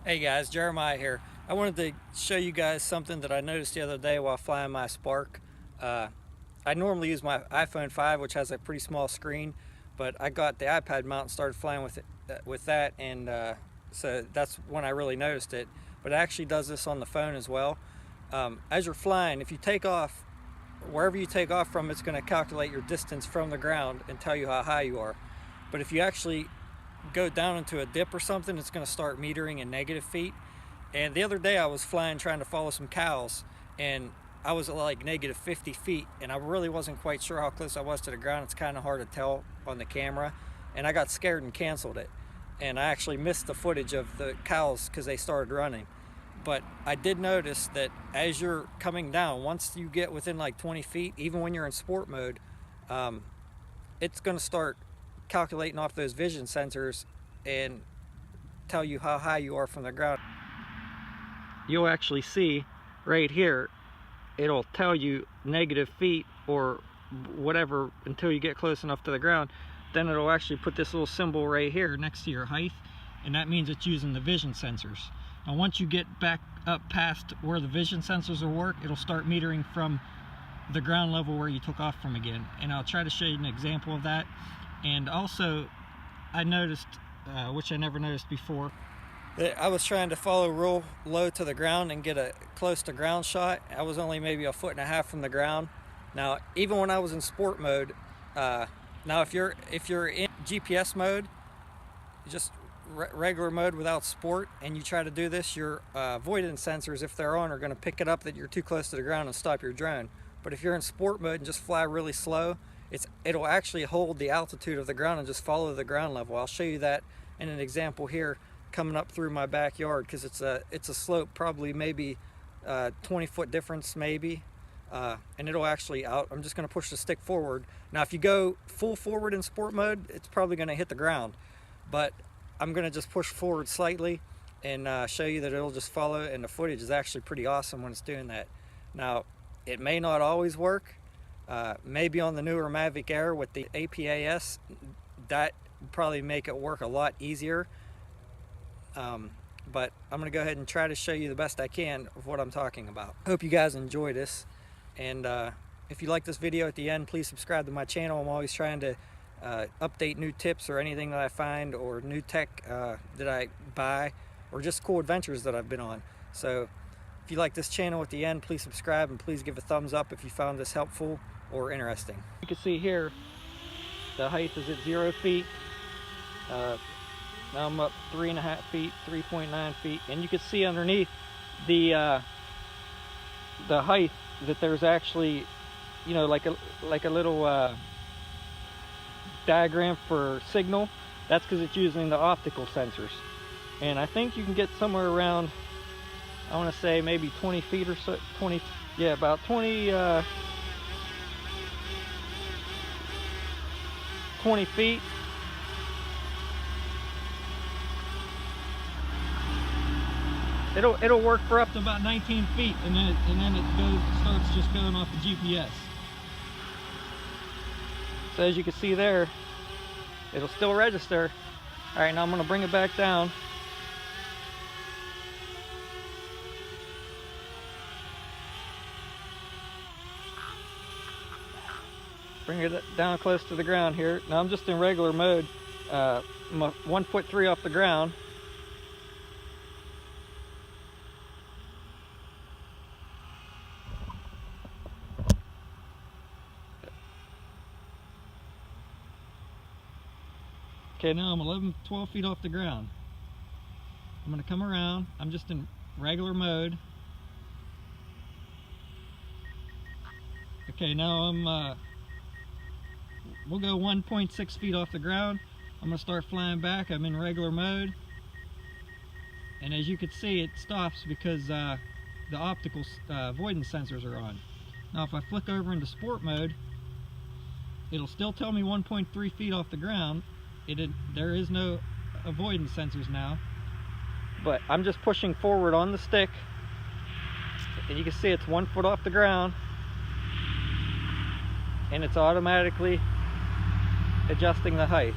Hey guys, Jeremiah here. I wanted to show you guys something that I noticed the other day while flying my Spark. Uh, I normally use my iPhone 5, which has a pretty small screen, but I got the iPad mount and started flying with it, with that, and so that's when I really noticed it. But it actually does this on the phone as well. As you're flying, if you take off, wherever you take off from, it's going to calculate your distance from the ground and tell you how high you are. But if you actually go down into a dip or something, it's going to start metering in negative feet. And the other day I was flying trying to follow some cows, and I was at like negative 50 feet, and I really wasn't quite sure how close I was to the ground. It's kind of hard to tell on the camera, and I got scared and canceled it. And I actually missed the footage of the cows because they started running. But I did notice that as you're coming down, once you get within like 20 feet, even when you're in sport mode, it's going to start calculating off those vision sensors and tell you how high you are from the ground. You'll actually see right here, it'll tell you negative feet or whatever until you get close enough to the ground. Then it'll actually put this little symbol right here next to your height, and that means it's using the vision sensors. Now once you get back up past where the vision sensors will work, it'll start metering from the ground level where you took off from again. And I'll try to show you an example of that. And also, I noticed, which I never noticed before, that I was trying to follow real low to the ground and get a close to ground shot. I was only maybe 1.5 feet from the ground. Now, even when I was in sport mode, now if you're in GPS mode, just regular mode without sport, and you try to do this, your avoidance sensors, if they're on, are going to pick it up that you're too close to the ground and stop your drone. But if you're in sport mode and just fly really slow, it'll actually hold the altitude of the ground and just follow the ground level. I'll show you that in an example here coming up through my backyard, because it's a slope, probably maybe 20-foot difference maybe, and it'll actually I'm just going to push the stick forward. Now if you go full forward in sport mode, it's probably going to hit the ground, but I'm going to just push forward slightly and show you that it'll just follow, and the footage is actually pretty awesome when it's doing that. Now it may not always work. Maybe on the newer Mavic Air with the APAS, that would probably make it work a lot easier. But I'm going to go ahead and try to show you the best I can of what I'm talking about. Hope you guys enjoy this, and if you like this video at the end, please subscribe to my channel. I'm always trying to update new tips or anything that I find, or new tech that I buy, or just cool adventures that I've been on. So if you like this channel at the end, please subscribe, and please give a thumbs up if you found this helpful or interesting. You can see here the height is at 0 feet. Now I'm up 3.5 feet, 3.9 feet, and you can see underneath the height that there's actually, you know, like a little diagram for signal. That's because it's using the optical sensors, and I think you can get somewhere around, I want to say maybe 20 feet or so, about 20 feet. It'll work for up to about 19 feet, and then it starts just going off the GPS. So as you can see there, it'll still register. All right, now I'm going to bring it back down. Bring it down close to the ground here. Now I'm just in regular mode. I'm 1.3 feet off the ground. Okay, now I'm 12 feet off the ground. I'm going to come around. I'm just in regular mode. Okay, now we'll go 1.6 feet off the ground. I'm going to start flying back. I'm in regular mode. And as you can see, it stops because the optical avoidance sensors are on. Now if I flick over into sport mode, it'll still tell me 1.3 feet off the ground. There is no avoidance sensors now. But I'm just pushing forward on the stick. And you can see it's 1 foot off the ground. And it's automatically adjusting the height.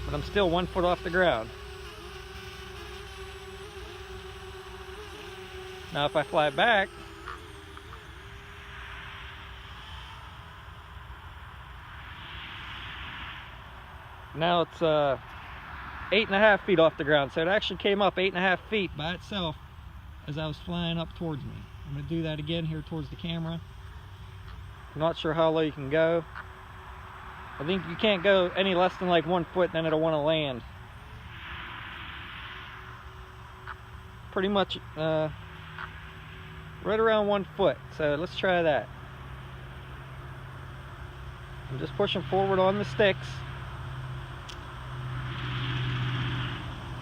But I'm still 1 foot off the ground. Now if I fly back, now it's 8.5 feet off the ground. So it actually came up 8.5 feet by itself as I was flying up towards me. I'm going to do that again here towards the camera. I'm not sure how low you can go. I think you can't go any less than like 1 foot, then it'll want to land. Pretty much right around 1 foot. So let's try that. I'm just pushing forward on the sticks.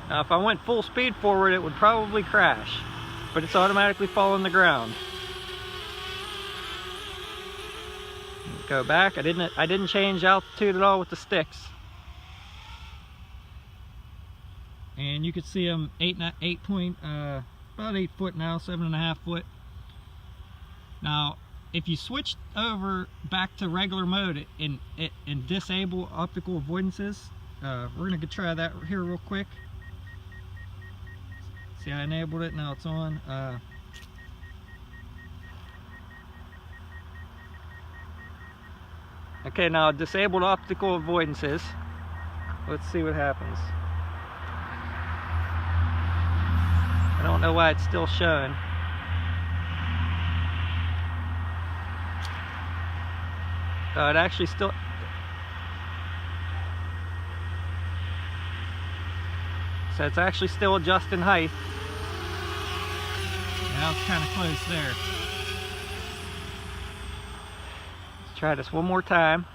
Now if I went full speed forward, it would probably crash, but it's automatically falling the ground. Go back. I didn't change altitude at all with the sticks. And you can see I'm about 8 foot now, 7.5 foot. Now, if you switch over back to regular mode and disable optical avoidances, we're gonna try that here real quick. See, I enabled it, now it's on. Okay, now disabled optical avoidances. Let's see what happens. I don't know why it's still showing. It actually still... So it's actually still adjusting height. Now it's kind of close there. Let's try this one more time.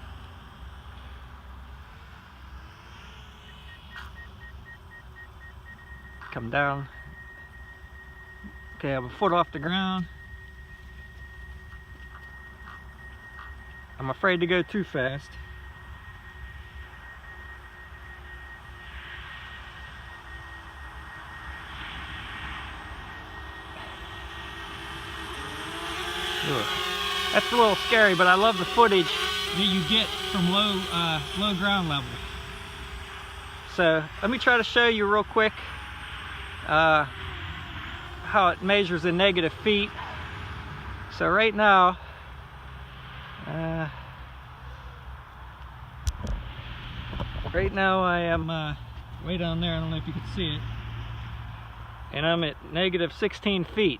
Come down. Okay, I'm a foot off the ground. I'm afraid to go too fast. Ugh. That's a little scary, but I love the footage that you get from low ground level. So let me try to show you real quick how it measures in negative feet. So right now, I am way down there. I don't know if you can see it, and I'm at negative 16 feet.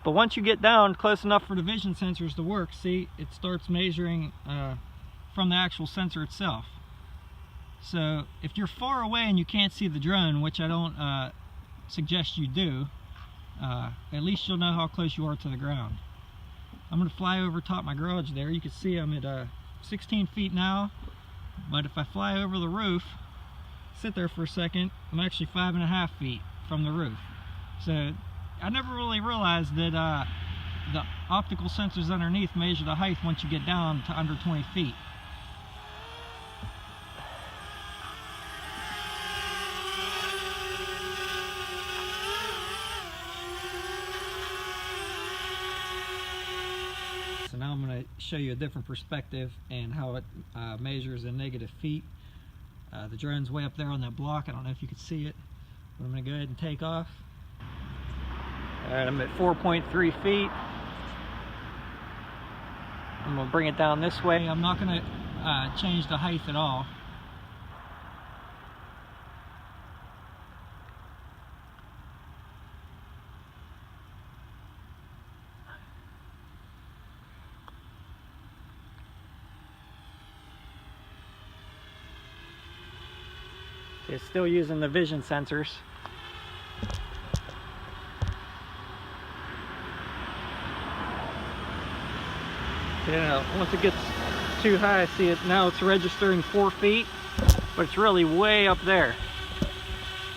But once you get down close enough for the vision sensors to work, see, it starts measuring from the actual sensor itself. So if you're far away and you can't see the drone, which I don't suggest you do, at least you'll know how close you are to the ground. I'm going to fly over top my garage there. You can see I'm at 16 feet now, but if I fly over the roof, sit there for a second, I'm actually 5.5 feet from the roof. So I never really realized that the optical sensors underneath measure the height once you get down to under 20 feet. So now I'm going to show you a different perspective and how it measures in negative feet. The drone's way up there on that block. I don't know if you can see it, but I'm going to go ahead and take off. Alright, I'm at 4.3 feet. I'm going to bring it down this way. I'm not going to change the height at all. It's still using the vision sensors. Yeah, once it gets too high, see it now, it's registering 4 feet, but it's really way up there.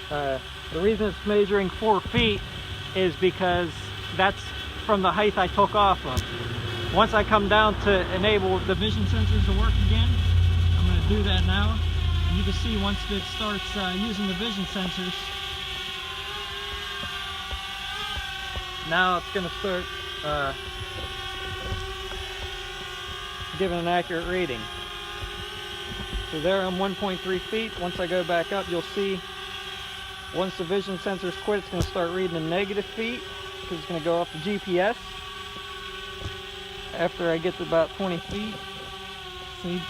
The reason it's measuring 4 feet is because that's from the height I took off from. Once I come down to enable the vision sensors to work again, I'm going to do that now. And you can see once it starts using the vision sensors, now it's going to start giving an accurate reading. So there I'm 1.3 feet. Once I go back up, you'll see once the vision sensors quit, it's going to start reading in negative feet. because it's going to go off the GPS after I get to about 20 feet. See?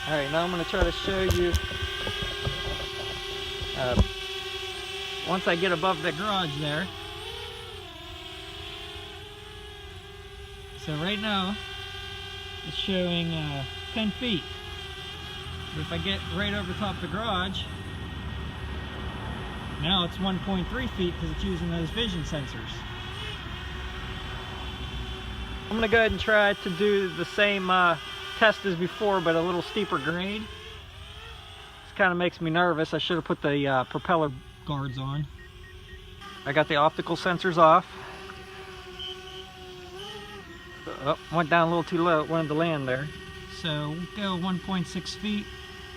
Alright, now I'm going to try to show you once I get above the garage there. So right now it's showing 10 feet. But if I get right over top of the garage, now it's 1.3 feet because it's using those vision sensors. I'm going to go ahead and try to do the same test as before, but a little steeper grade. This kind of makes me nervous. I should have put the propeller guards on. I got the optical sensors off. Oh, went down a little too low, wanted to land there. So we'll go 1.6 feet.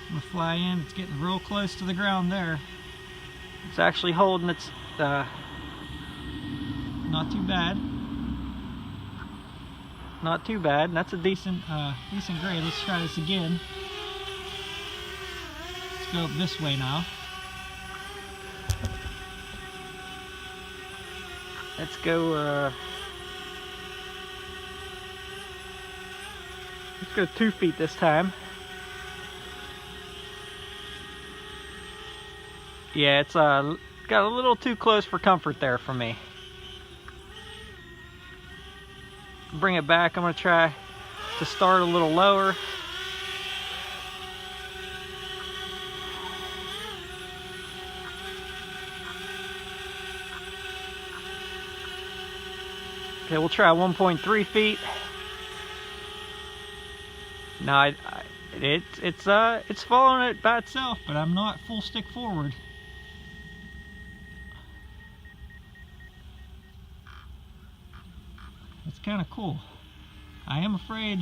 I'm gonna fly in. It's getting real close to the ground there. It's actually holding its, not too bad. Not too bad. That's a decent grade. Let's try this again. Let's go up this way now. Let's go, let's go 2 feet this time. Yeah, it's got a little too close for comfort there for me. Bring it back. I'm going to try to start a little lower. Okay, we'll try 1.3 feet. No, it's following it by itself, but I'm not full stick forward. It's kind of cool. I am afraid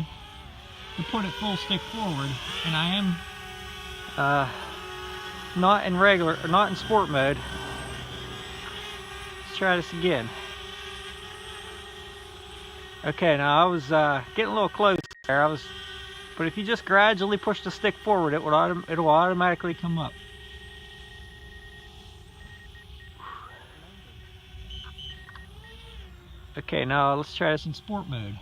to put it full stick forward, and I am not in sport mode. Let's try this again. Okay, now I was getting a little close there. But if you just gradually push the stick forward, it'll automatically come up. Okay, now let's try this in sport mode.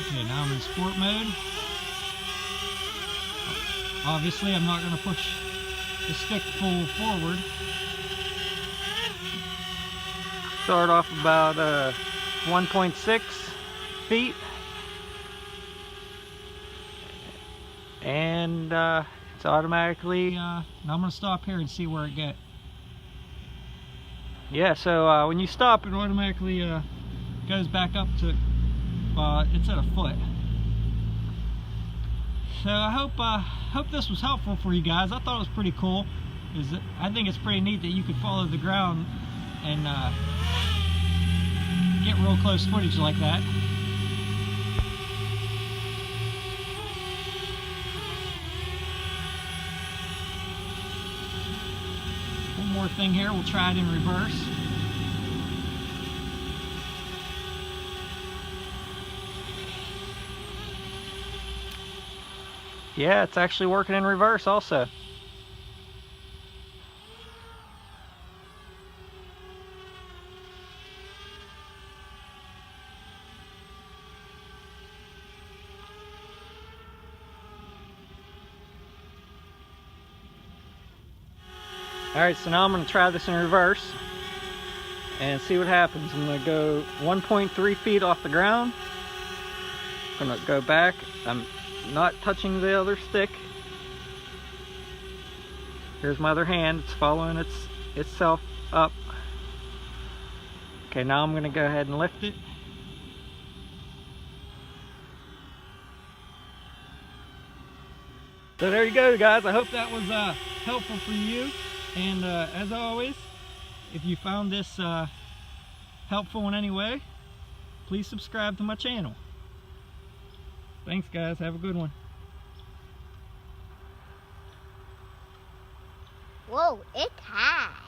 Okay, now I'm in sport mode. Obviously, I'm not going to push the stick full forward. Start off about 1.6 feet. And it's automatically, now I'm going to stop here and see where it gets. Yeah, so when you stop, it automatically goes back up to, it's at a foot. So I hope this was helpful for you guys. I thought it was pretty cool. I think it's pretty neat that you could follow the ground and get real close footage like that. One more thing here, we'll try it in reverse. Yeah, it's actually working in reverse also. Alright, so now I'm going to try this in reverse and see what happens. I'm going to go 1.3 feet off the ground. I'm going to go back. I'm not touching the other stick. Here's my other hand. It's following itself up. Okay, now I'm going to go ahead and lift it. So there you go, guys. I hope that was helpful for you. And as always, if you found this helpful in any way, please subscribe to my channel. Thanks, guys. Have a good one. Whoa, it's high.